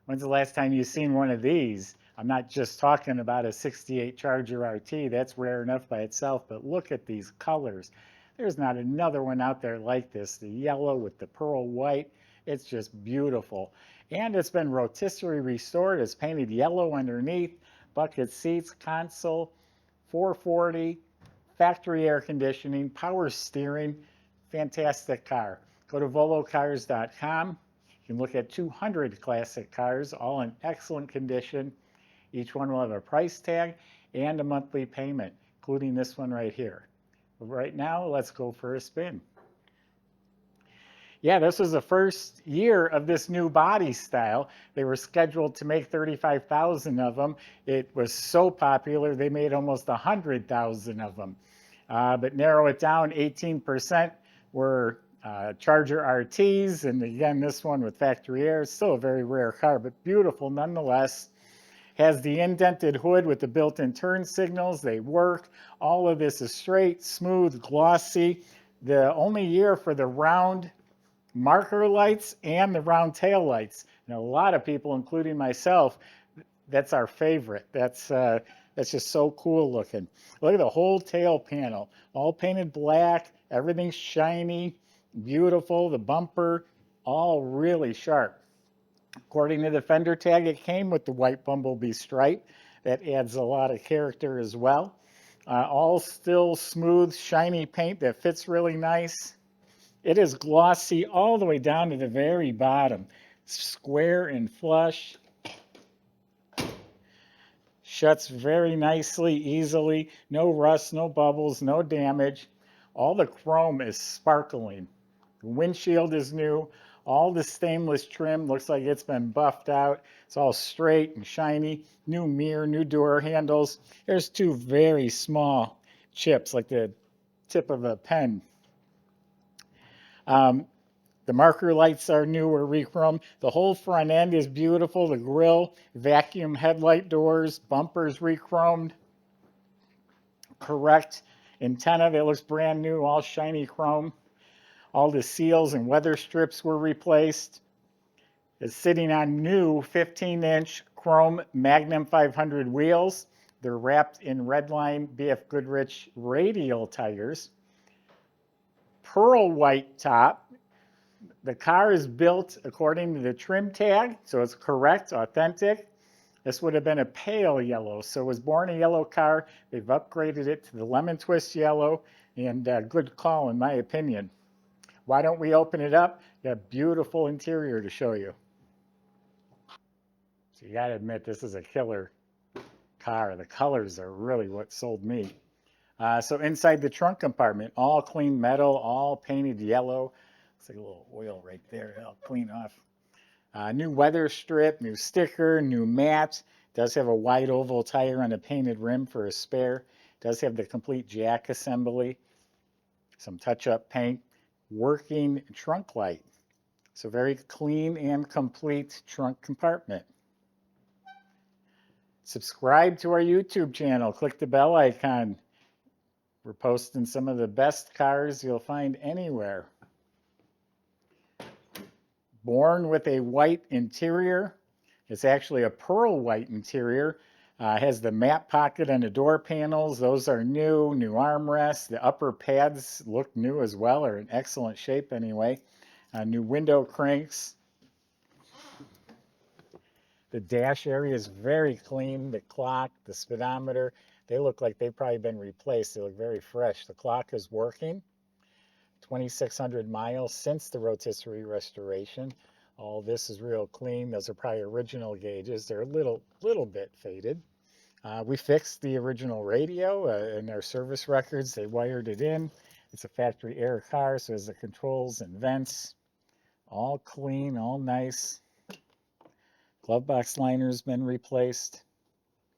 When's the last time you've seen one of these? I'm not just talking about a 68 Charger RT. That's rare enough by itself, but look at these colors. There's not another one out there like this. The yellow with the pearl white. It's just beautiful. And it's been rotisserie restored. It's painted yellow underneath. Bucket seats, console, 440, factory air conditioning, power steering. Fantastic car. Go to volocars.com. You can look at 200 classic cars, all in excellent condition. Each one will have a price tag and a monthly payment, including this one right here. But right now, let's go for a spin. Yeah, this was the first year of this new body style. They were scheduled to make 35,000 of them. It was so popular, they made almost 100,000 of them. But narrow it down, 18% were Charger RTs, and again, this one with factory air. It's still a very rare car, but beautiful nonetheless. Has the indented hood with the built-in turn signals. They work. All of this is straight, smooth, glossy. The only year for the round marker lights and the round tail lights. And a lot of people, including myself, that's our favorite. That's just so cool looking. Look at the whole tail panel, all painted black. Everything's shiny, beautiful. The bumper, all really sharp. According to the fender tag, it came with the white bumblebee stripe. That adds a lot of character as well. All still smooth, shiny paint that fits really nice. It is glossy all the way down to the very bottom. Square and flush. Shuts very nicely, easily. No rust, no bubbles, no damage. All the chrome is sparkling. The windshield is new. All the stainless trim looks like it's been buffed out. It's all straight and shiny. New mirror, new door handles. There's two very small chips, like the tip of a pen. The marker lights are new or re-chromed. The whole front end is beautiful. The grille, vacuum headlight doors, bumpers re-chromed. Correct antenna that looks brand new, all shiny chrome. All the seals and weather strips were replaced. It's sitting on new 15-inch chrome Magnum 500 wheels. They're wrapped in redline BF Goodrich radial tires. Pearl white top. The car is built according to the trim tag, so it's correct, authentic. This would have been a pale yellow, so it was born a yellow car. They've upgraded it to the lemon twist yellow, and good call in my opinion. Why don't we open it up? Got a beautiful interior to show you. So you gotta admit, this is a killer car. The colors are really what sold me. So inside the trunk compartment, all clean metal, all painted yellow. Looks like a little oil right there. I'll clean off. New weather strip, new sticker, new mat. Does have a wide oval tire on a painted rim for a spare. Does have the complete jack assembly. Some touch-up paint. Working trunk light. So very clean and complete trunk compartment. Subscribe to our YouTube channel. Click the bell icon. We're posting some of the best cars you'll find anywhere. Born with a white interior. It's actually a pearl white interior. Has the matte pocket on the door panels. Those are new. New armrests. The upper pads look new as well, are in excellent shape anyway. New window cranks. The dash area is very clean. The clock, the speedometer, they look like they've probably been replaced. They look very fresh. The clock is working. 2,600 miles since the rotisserie restoration. All this is real clean. Those are probably original gauges. They're a little bit faded. We fixed the original radio in our service records. They wired it in. It's a factory air car, so there's the controls and vents. All clean, all nice. Glove box liner's been replaced.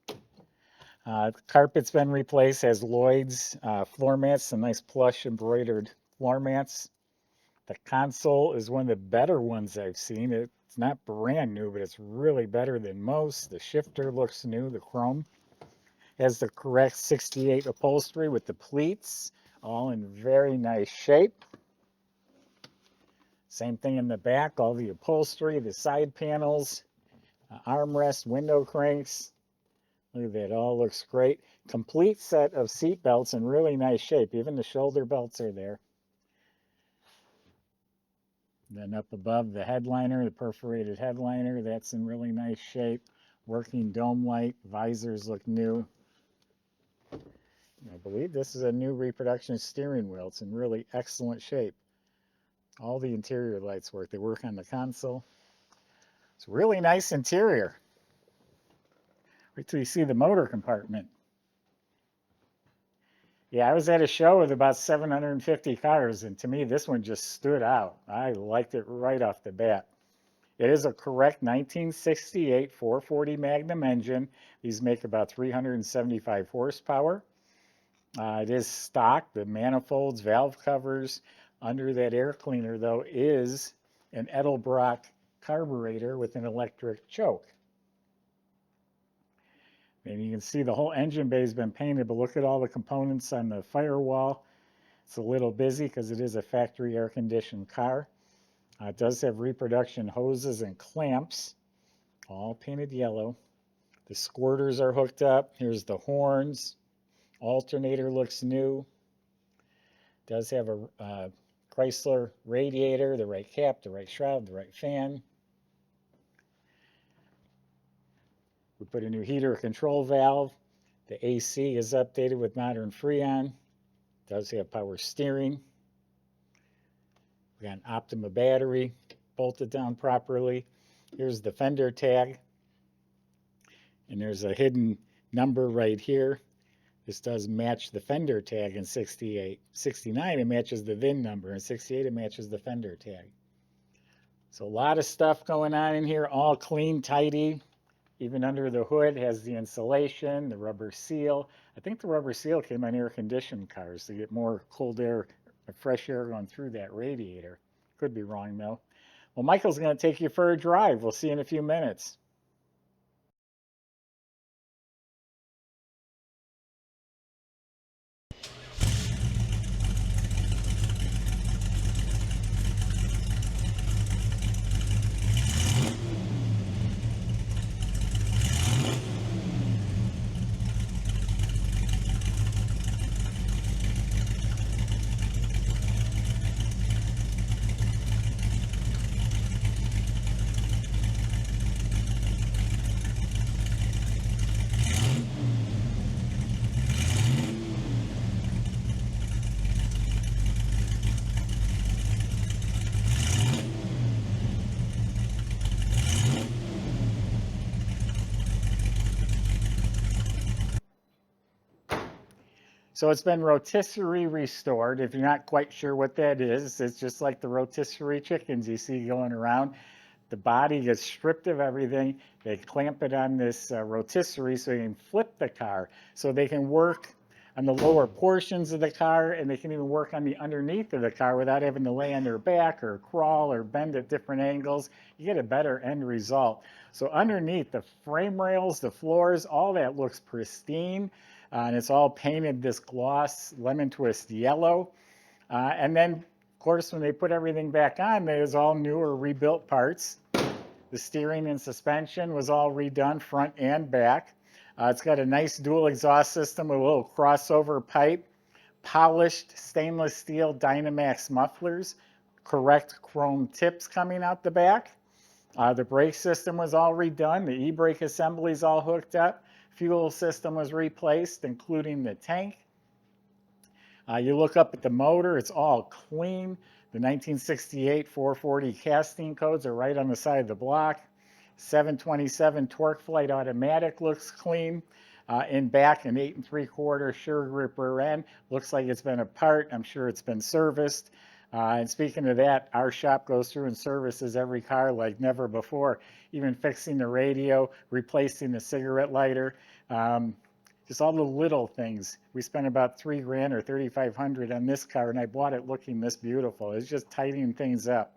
The carpet's been replaced. Has Lloyd's floor mats, some nice plush embroidered floor mats. The console is one of the better ones I've seen. It's not brand new, but it's really better than most. The shifter looks new, the chrome. Has the correct 68 upholstery with the pleats, all in very nice shape. Same thing in the back, all the upholstery, the side panels, Armrest, window cranks. Look at that, all looks great. Complete set of seat belts in really nice shape. Even the shoulder belts are there. Then up above, the headliner, the perforated headliner, that's in really nice shape. Working dome light, visors look new. I believe this is a new reproduction steering wheel. It's in really excellent shape. All the interior lights work. They work on the console. It's a really nice interior. Wait till you see the motor compartment. Yeah, I was at a show with about 750 cars, and to me, this one just stood out. I liked it right off the bat. It is a correct 1968 440 Magnum engine. These make about 375 horsepower. It is stock. The manifolds, valve covers under that air cleaner, though, is an Edelbrock carburetor with an electric choke. And you can see the whole engine bay has been painted, but look at all the components on the firewall. It's a little busy because it is a factory air-conditioned car. It does have reproduction hoses and clamps, all painted yellow. The squirters are hooked up. Here's the horns. Alternator looks new. Does have a Chrysler radiator, the right cap, the right shroud, the right fan. We put a new heater control valve. The AC is updated with modern Freon. Does have power steering. We got an Optima battery bolted down properly. Here's the fender tag. And there's a hidden number right here. This does match the fender tag in 68. 69, it matches the VIN number. In 68, it matches the fender tag. So a lot of stuff going on in here, all clean, tidy. Even under the hood has the insulation, the rubber seal. I think the rubber seal came on air-conditioned cars to get more cold air, fresh air going through that radiator. Could be wrong, though. Well, Michael's going to take you for a drive. We'll see you in a few minutes. So it's been rotisserie restored. If you're not quite sure what that is, it's just like the rotisserie chickens you see going around. The body gets stripped of everything. They clamp it on this rotisserie so you can flip the car. So they can work on the lower portions of the car, and they can even work on the underneath of the car without having to lay on their back or crawl or bend at different angles. You get a better end result. So underneath, the frame rails, the floors, all that looks pristine. And it's all painted this gloss lemon twist yellow. And then, of course, when they put everything back on, it was all new or rebuilt parts. The steering and suspension was all redone front and back. It's got a nice dual exhaust system with a little crossover pipe, polished stainless steel Dynamax mufflers, correct chrome tips coming out the back. The brake system was all redone. The e-brake assembly is all hooked up. Fuel system was replaced, including the tank. You look up at the motor, it's all clean. The 1968 440 casting codes are right on the side of the block. 727 torque flight automatic looks clean. In back, an 8 3/4 sure grip rear end. Looks like it's been a part. I'm sure it's been serviced. And speaking of that, our shop goes through and services every car like never before, even fixing the radio, replacing the cigarette lighter, just all the little things. We spent about $3 grand or $3,500 on this car, and I bought it looking this beautiful. It's just tidying things up.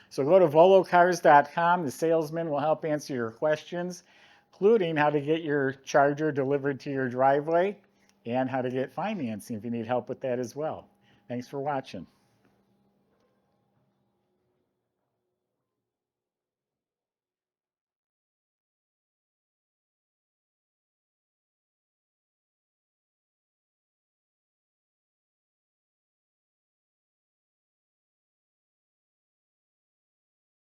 So go to volocars.com. The salesman will help answer your questions, including how to get your charger delivered to your driveway and how to get financing if you need help with that as well. Thanks for watching.